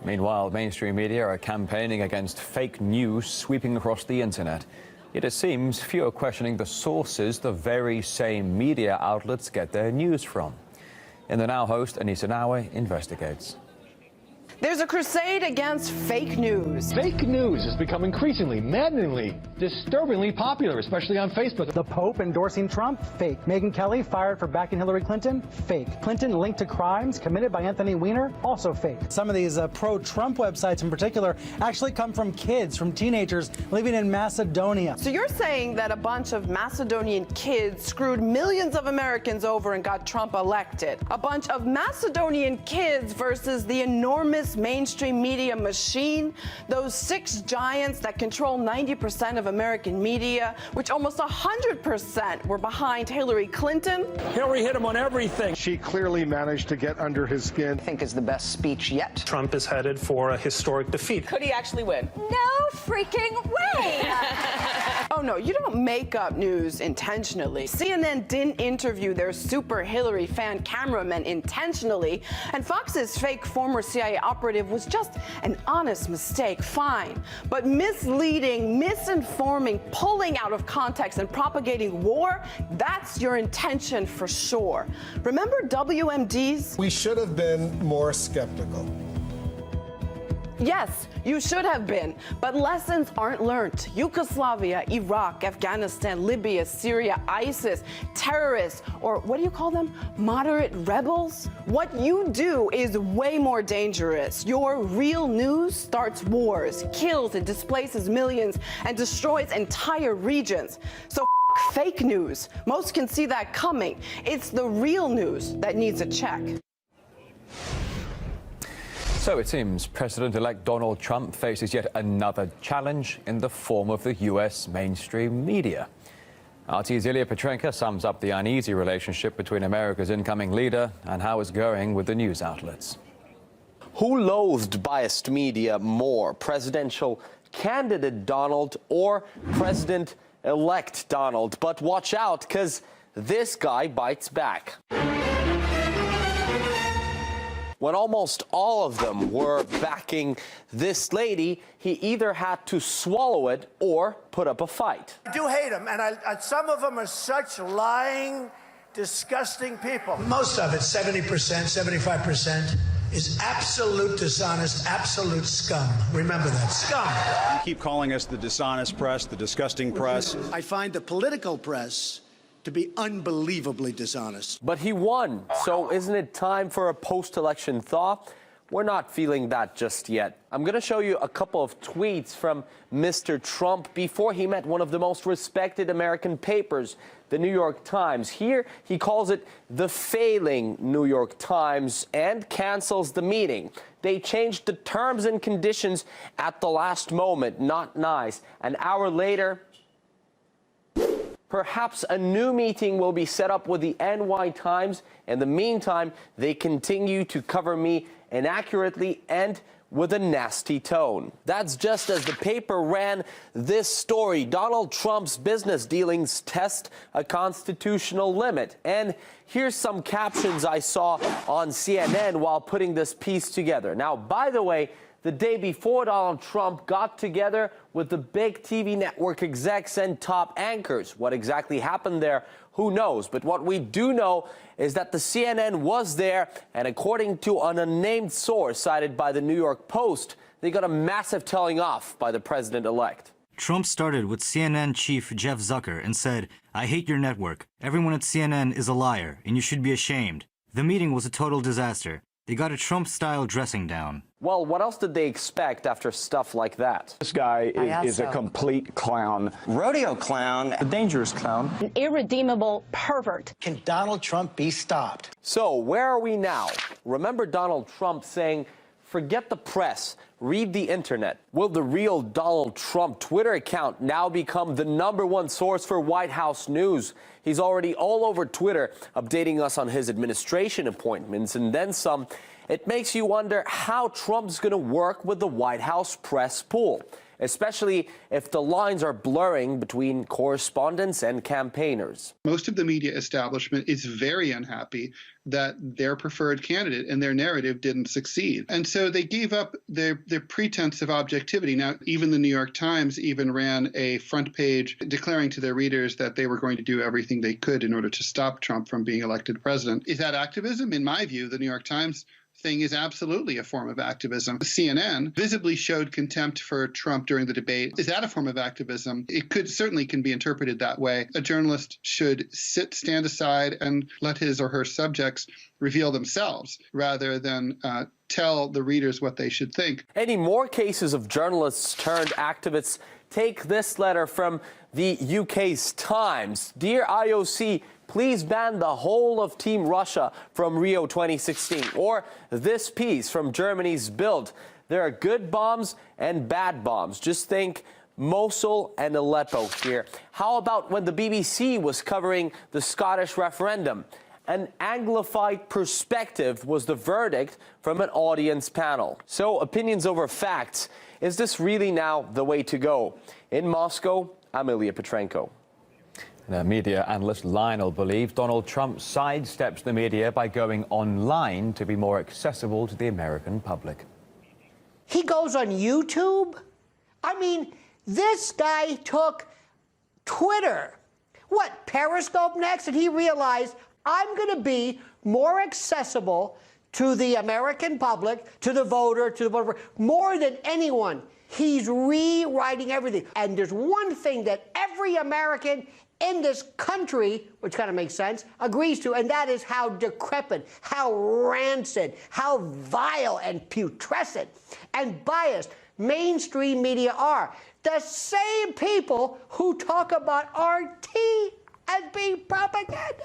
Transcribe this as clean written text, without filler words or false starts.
Meanwhile, mainstream media are campaigning against fake news sweeping across the internet. Yet it seems few are questioning the sources the very same media outlets get their news from. In the Now host, Anissa Nawe investigates. There's a crusade against fake news. Fake news has become increasingly, maddeningly, disturbingly popular, especially on Facebook. The Pope endorsing Trump? Fake. Megyn Kelly fired for backing Hillary Clinton? Fake. Clinton linked to crimes committed by Anthony Weiner? Also fake. Some of these pro-Trump websites in particular actually come from kids, from teenagers living in Macedonia. So you're saying that a bunch of Macedonian kids screwed millions of Americans over and got Trump elected? A bunch of Macedonian kids versus the enormous mainstream media machine, those 6 giants that control 90% of American media, which almost 100% were behind Hillary Clinton. Hillary hit him on everything. She clearly managed to get under his skin. I think is the best speech yet. Trump is headed for a historic defeat. Could he actually win? No freaking way! Oh no, you don't make up news intentionally. CNN didn't interview their super Hillary fan cameraman intentionally, and Fox's fake former CIA operative was just an honest mistake, fine. But misleading, misinforming, pulling out of context and propagating war, that's your intention for sure. Remember WMDs? We should have been more skeptical. Yes, you should have been, but lessons aren't learned. Yugoslavia, Iraq, Afghanistan, Libya, Syria, ISIS, terrorists, or what do you call them? Moderate rebels? What you do is way more dangerous. Your real news starts wars, kills and displaces millions, and destroys entire regions. So fake news. Most can see that coming. It's the real news that needs a check. So it seems President-elect Donald Trump faces yet another challenge in the form of the U.S. mainstream media. RT's Ilya Petrenko sums up the uneasy relationship between America's incoming leader and how it's going with the news outlets. Who loathed biased media more, presidential candidate Donald or President-elect Donald? But watch out, because this guy bites back. When almost all of them were backing this lady, he either had to swallow it or put up a fight. I do hate them, and some of them are such lying, disgusting people. Most of it, 70%, 75%, is absolute dishonest, absolute scum. Remember that, scum. You keep calling us the dishonest press, the disgusting press. I find the political press to be unbelievably dishonest. But he won, so isn't it time for a post-election thaw? We're not feeling that just yet. I'm going to show you a couple of tweets from Mr. Trump before he met one of the most respected American papers, the New York Times. Here, he calls it the failing New York Times and cancels the meeting. They changed the terms and conditions at the last moment. Not nice. An hour later, perhaps a new meeting will be set up with the NY Times. In the meantime, they continue to cover me inaccurately and with a nasty tone. That's just as the paper ran this story. Donald Trump's business dealings test a constitutional limit. And here's some captions I saw on CNN while putting this piece together. Now, by the way, the day before Donald Trump got together with the big TV network execs and top anchors. What exactly happened there, who knows? But what we do know is that the CNN was there, and according to an unnamed source cited by the New York Post, they got a massive telling off by the president-elect. Trump started with CNN chief Jeff Zucker and said, "I hate your network. Everyone at CNN is a liar, and you should be ashamed." The meeting was a total disaster. They got a Trump-style dressing down. Well, what else did they expect after stuff like that? This guy is a complete clown. Rodeo clown. A dangerous clown. An irredeemable pervert. Can Donald Trump be stopped? So, where are we now? Remember Donald Trump saying, "Forget the press, read the internet." Will the real Donald Trump Twitter account now become the #1 source for White House news? He's already all over Twitter, updating us on his administration appointments and then some. It makes you wonder how Trump's going to work with the White House press pool. especially if the lines are blurring between correspondents and campaigners. Most of the media establishment is very unhappy that their preferred candidate and their narrative didn't succeed. And so they gave up their pretense of objectivity. Now, even the New York Times even ran a front page declaring to their readers that they were going to do everything they could in order to stop Trump from being elected president. Is that activism? In my view, the New York Times thing is absolutely a form of activism. CNN visibly showed contempt for Trump during the debate. Is that a form of activism? It certainly can be interpreted that way. A journalist should stand aside and let his or her subjects reveal themselves rather than tell the readers what they should think. Any more cases of journalists turned activists? Take this letter from the UK's Times. Dear IOC, please ban the whole of Team Russia from Rio 2016. Or this piece from Germany's Bild. There are good bombs and bad bombs. Just think Mosul and Aleppo here. How about when the BBC was covering the Scottish referendum? An Anglified perspective was the verdict from an audience panel. So opinions over facts. Is this really now the way to go? In Moscow, I'm Ilya Petrenko. Media analyst Lionel believes Donald Trump sidesteps the media by going online to be more accessible to the American public. He goes on YouTube? I mean, this guy took Twitter. What, Periscope next? And he realized, I'm going to be more accessible to the American public, to the voter, more than anyone. He's rewriting everything. And there's one thing that every American in this country, which kind of makes sense, agrees to, and that is how decrepit, how rancid, how vile and putrescent and biased mainstream media are. The same people who talk about RT as being propaganda.